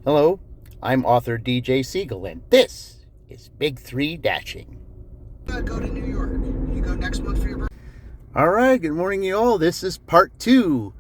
Hello, I'm author DJ Siegel, and this is Big Three Dashing. Go to New York. You go next month for your birthday. All right, good morning, you all. This is part 2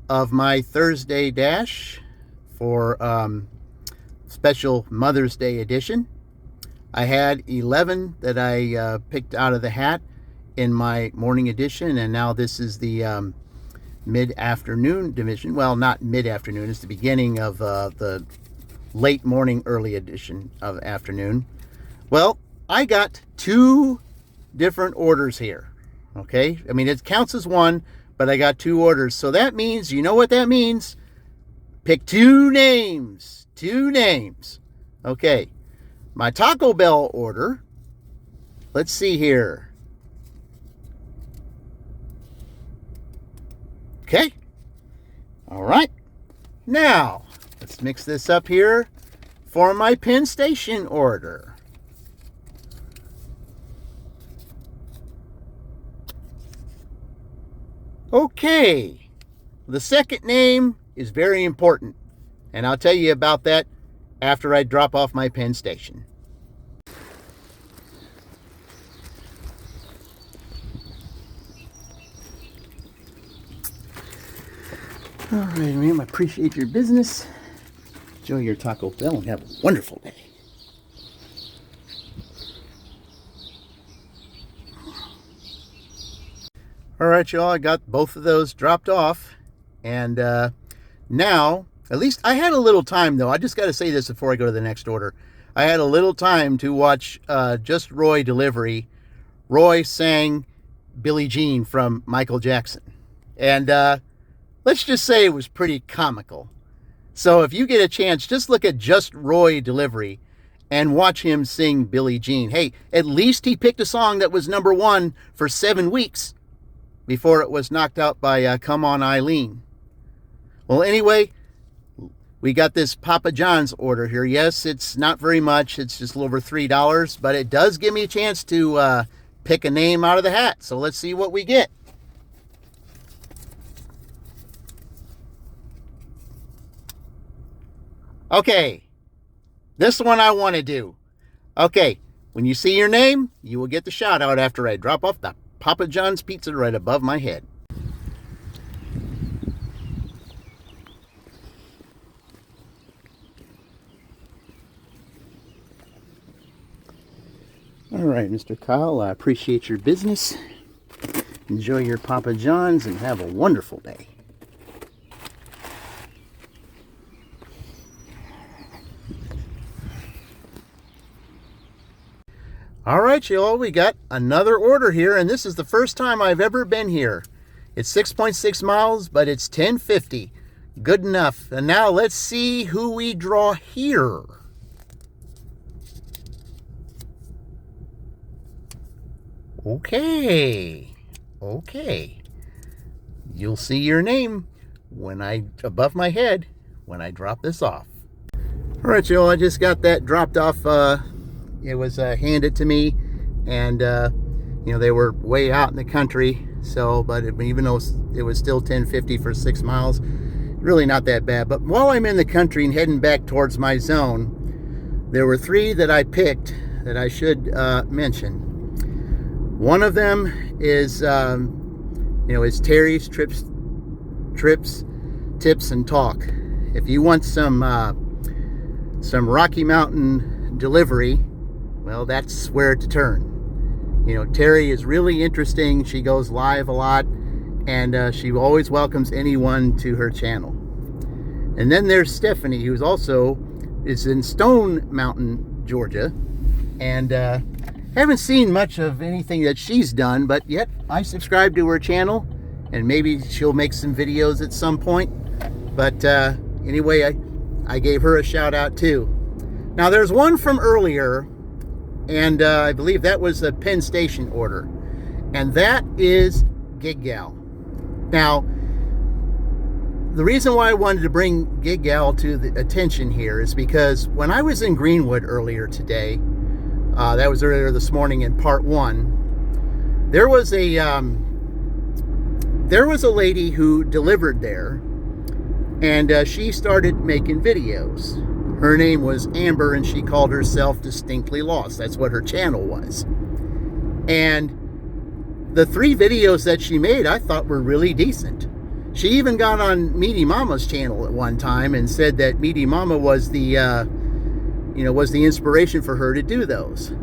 of my Thursday dash for special Mother's Day edition. I had 11 that I picked out of the hat in my morning edition, and now this is the mid-afternoon division. Well, not mid-afternoon, it's the beginning of the late morning, early edition of afternoon. Well, I got 2 different orders here. Okay, I mean, it counts as one, but I got 2 orders. So that means, you know what that means? Pick 2 names. 2 names. Okay, my Taco Bell order. Let's see here. Okay. All right. Now, let's mix this up here for my Penn Station order. Okay, the second name is very important, and I'll tell you about that after I drop off my Penn Station. All right, ma'am, I appreciate your business. Enjoy your Taco Bell and have a wonderful day. All right, y'all, I got both of those dropped off. And now, at least I had a little time, though. I just got to say this before I go to the next order. I had a little time to watch Just Roy Delivery. Roy sang Billie Jean from Michael Jackson. And let's just say it was pretty comical. So if you get a chance, just look at Just Roy Delivery and watch him sing Billie Jean. Hey, at least he picked a song that was #1 for 7 weeks before it was knocked out by Come On Eileen. Well, anyway, we got this Papa John's order here. Yes, it's not very much. It's just a little over $3, but it does give me a chance to pick a name out of the hat. So let's see what we get. Okay, this one I want to do. Okay, when you see your name, you will get the shout out after I drop off the Papa John's pizza right above my head. All right, Mr. Kyle, I appreciate your business. Enjoy your Papa John's and have a wonderful day. All right, y'all, we got another order here, and this is the first time I've ever been here. It's 6.6 miles, but it's $10.50. Good enough. And now let's see who we draw here. Okay. You'll see your name above my head when I drop this off. All right, y'all, I just got that dropped off. It was handed to me, and they were way out in the country. So, but even though it was still $10.50 for 6 miles, really not that bad. But while I'm in the country and heading back towards my zone, there were 3 that I picked that I should mention. One of them is, is Terry's Tips and Talk. If you want some Rocky Mountain delivery, well, that's where to turn. Terry is really interesting. She goes live a lot, and she always welcomes anyone to her channel. And then there's Stephanie, who's also is in Stone Mountain, Georgia, and haven't seen much of anything that she's done, but yet I subscribe to her channel, and maybe she'll make some videos at some point. But anyway, I gave her a shout out too. Now there's one from earlier, and I believe that was a Penn Station order, and that is Gig Gal. Now, the reason why I wanted to bring Gig Gal to the attention here is because when I was in Greenwood earlier today, that was earlier this morning in part 1, there was a lady who delivered there, and she started making videos. Her name was Amber, and she called herself Distinctly Lost. That's what her channel was. And the 3 videos that she made, I thought were really decent. She even got on Meaty Mama's channel at one time and said that Meaty Mama was the, was the inspiration for her to do those.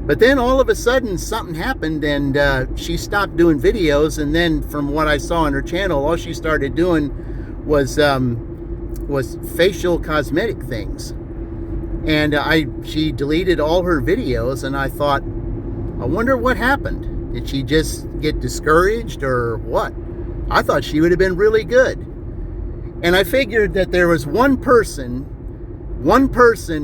But then all of a sudden something happened, and she stopped doing videos. And then from what I saw on her channel, all she started doing was facial cosmetic things. And she deleted all her videos, and I thought, I wonder what happened. Did she just get discouraged or what? I thought she would have been really good. And I figured that there was one person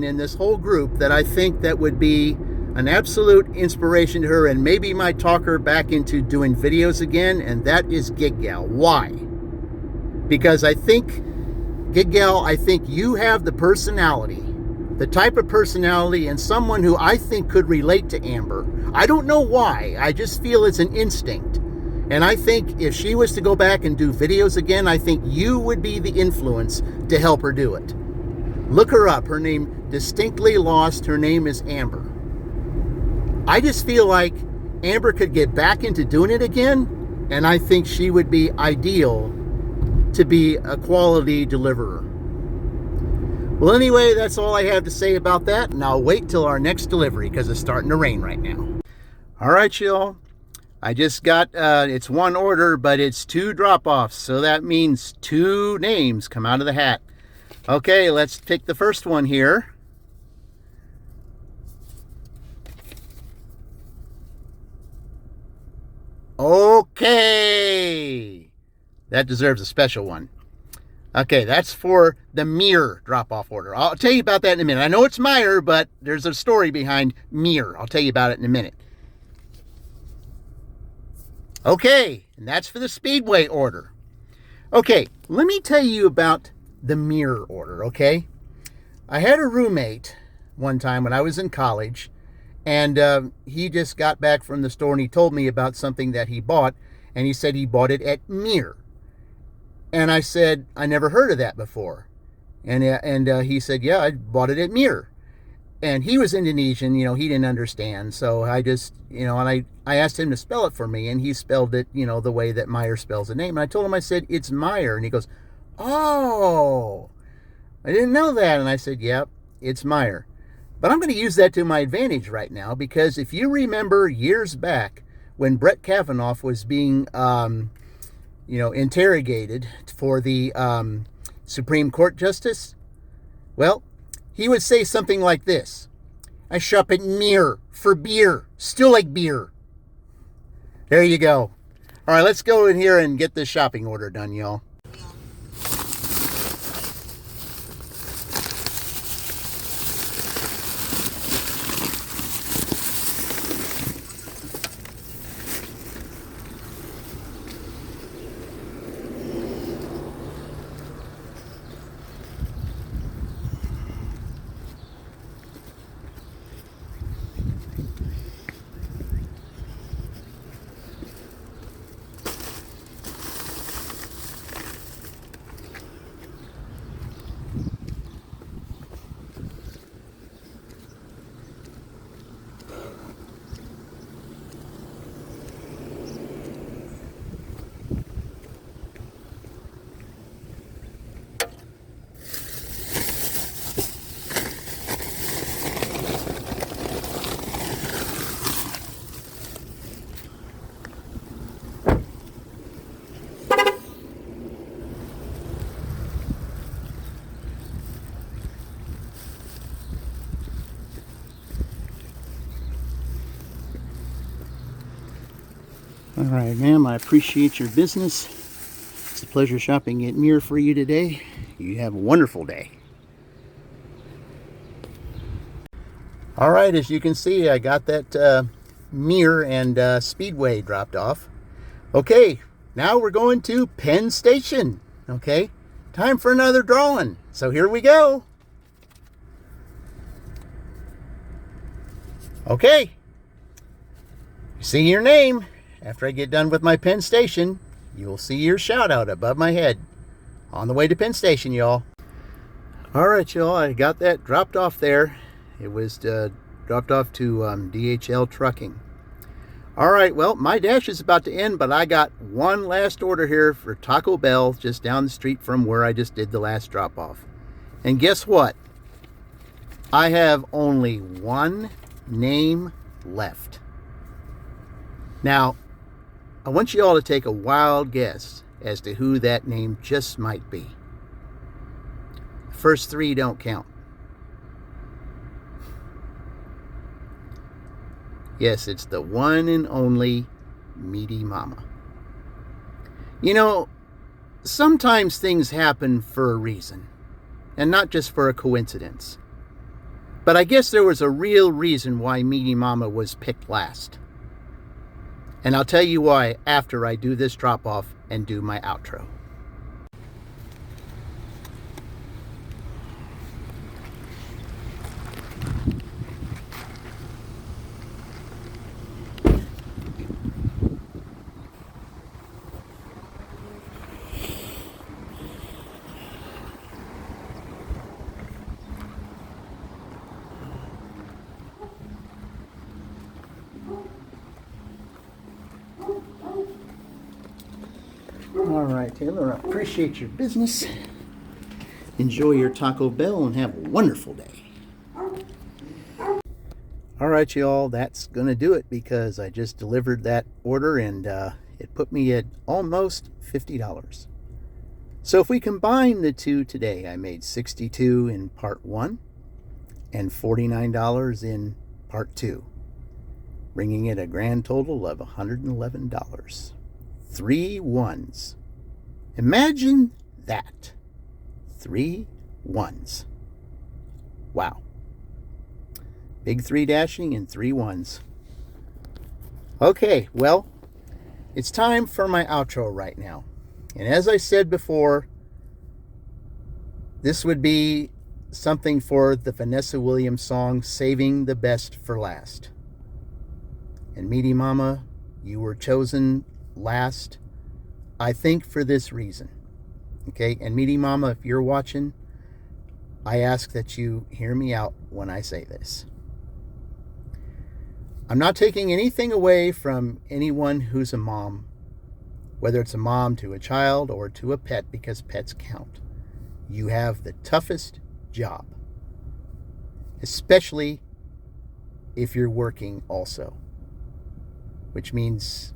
in this whole group that I think that would be an absolute inspiration to her and maybe might talk her back into doing videos again, and that is Gig Gal. Why? Because I think, Gig Gal, I think you have the personality, the type of personality, and someone who I think could relate to Amber. I don't know why. I just feel it's an instinct. And I think if she was to go back and do videos again, I think you would be the influence to help her do it. Look her up. Her name, Distinctly Lost. Her name is Amber. I just feel like Amber could get back into doing it again, and I think she would be ideal to be a quality deliverer. Well, anyway, that's all I have to say about that, and I'll wait till our next delivery because it's starting to rain right now. All right, y'all. I just got, it's 1 order, but it's 2 drop-offs, so that means 2 names come out of the hat. Okay, let's pick the first one here. Okay, that deserves a special one. Okay, that's for the Mir drop-off order. I'll tell you about that in a minute. I know it's Meyer, but there's a story behind Mir. I'll tell you about it in a minute. Okay, and that's for the Speedway order. Okay, let me tell you about the Mir order, okay? I had a roommate one time when I was in college, and he just got back from the store and he told me about something that he bought, and he said he bought it at Mir. And I said, I never heard of that before. And he said, yeah, I bought it at Mir. And he was Indonesian, he didn't understand. So I just, and I asked him to spell it for me, and he spelled it, the way that Meyer spells a name. And I told him, I said, it's Meyer. And he goes, oh, I didn't know that. And I said, yep, it's Meyer. But I'm going to use that to my advantage right now, because if you remember years back when Brett Kavanaugh was being, interrogated for the Supreme Court justice, well, he would say something like this: I shop at Mir for beer, still like beer. There you go. All right, let's go in here and get this shopping order done, y'all. All right, ma'am, I appreciate your business. It's a pleasure shopping at Mir for you today. You have a wonderful day. All right, as you can see, I got that Mir and Speedway dropped off. Okay, now we're going to Penn Station. Okay, time for another drawing. So here we go. Okay, you see your name. After I get done with my Penn Station, you'll see your shout out above my head. On the way to Penn Station, y'all. All right, y'all, I got that dropped off there. It was dropped off to DHL Trucking. All right, well, my dash is about to end, but I got one last order here for Taco Bell just down the street from where I just did the last drop off. And guess what? I have only one name left. Now, I want you all to take a wild guess as to who that name just might be. First three don't count. Yes, it's the one and only Meaty Mama. You know, sometimes things happen for a reason, and not just for a coincidence. But I guess there was a real reason why Meaty Mama was picked last. And I'll tell you why after I do this drop-off and do my outro. All right, Taylor, I appreciate your business. Enjoy your Taco Bell and have a wonderful day. All right, y'all, that's going to do it because I just delivered that order and it put me at almost $50. So if we combine the two today, I made $62 in part one and $49 in part two, bringing it a grand total of $111. 3 ones. Imagine that. 3 ones. Wow. Big 3 dashing and 3 ones. Okay, well, it's time for my outro right now. And as I said before, this would be something for the Vanessa Williams song, Saving the Best for Last. And Meaty Mama, you were chosen last, I think, for this reason. Okay, and Meaty Mama, if you're watching, I ask that you hear me out when I say this. I'm not taking anything away from anyone who's a mom, whether it's a mom to a child or to a pet, because pets count. You have the toughest job, especially if you're working also, which means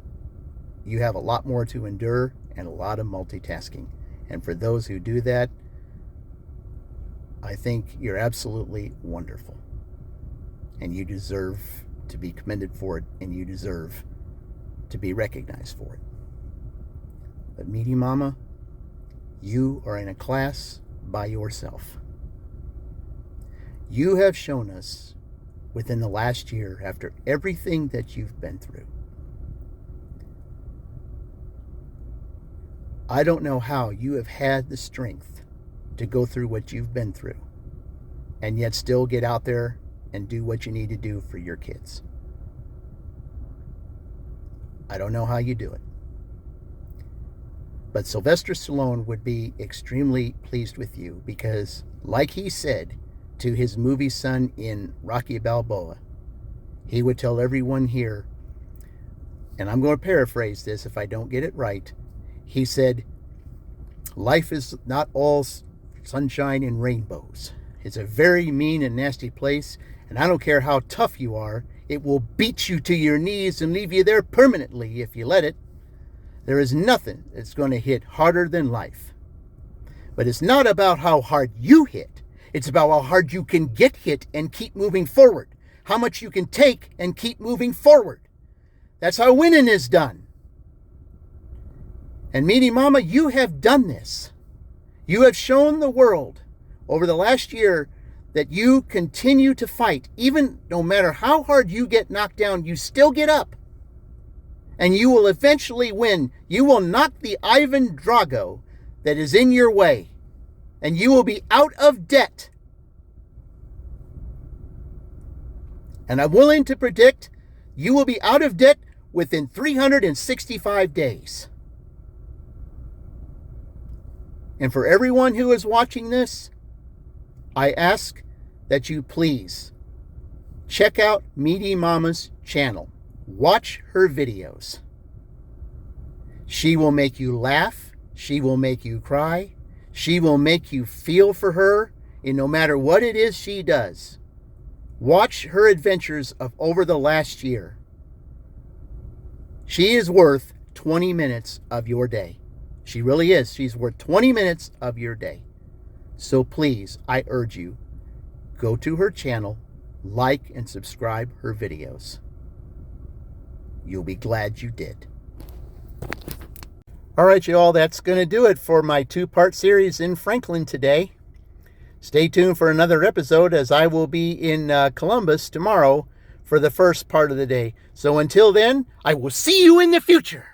you have a lot more to endure and a lot of multitasking. And for those who do that, I think you're absolutely wonderful. And you deserve to be commended for it, and you deserve to be recognized for it. But Meaty Mama, you are in a class by yourself. You have shown us within the last year, after everything that you've been through, I don't know how you have had the strength to go through what you've been through and yet still get out there and do what you need to do for your kids. I don't know how you do it. But Sylvester Stallone would be extremely pleased with you because, like he said to his movie son in Rocky Balboa, he would tell everyone here, and I'm going to paraphrase this if I don't get it right, he said, life is not all sunshine and rainbows. It's a very mean and nasty place, and I don't care how tough you are, it will beat you to your knees and leave you there permanently if you let it. There is nothing that's going to hit harder than life. But it's not about how hard you hit. It's about how hard you can get hit and keep moving forward. How much you can take and keep moving forward. That's how winning is done. And Meaty Mama, you have done this. You have shown the world over the last year that you continue to fight. Even no matter how hard you get knocked down, you still get up. And you will eventually win. You will knock the Ivan Drago that is in your way. And you will be out of debt. And I'm willing to predict you will be out of debt within 365 days. And for everyone who is watching this, I ask that you please check out Meaty Mama's channel. Watch her videos. She will make you laugh. She will make you cry. She will make you feel for her, and no matter what it is she does. Watch her adventures of over the last year. She is worth 20 minutes of your day. She really is. She's worth 20 minutes of your day. So please, I urge you, go to her channel, like and subscribe her videos. You'll be glad you did. All right, y'all, that's going to do it for my two-part series in Franklin today. Stay tuned for another episode, as I will be in Columbus tomorrow for the first part of the day. So until then, I will see you in the future.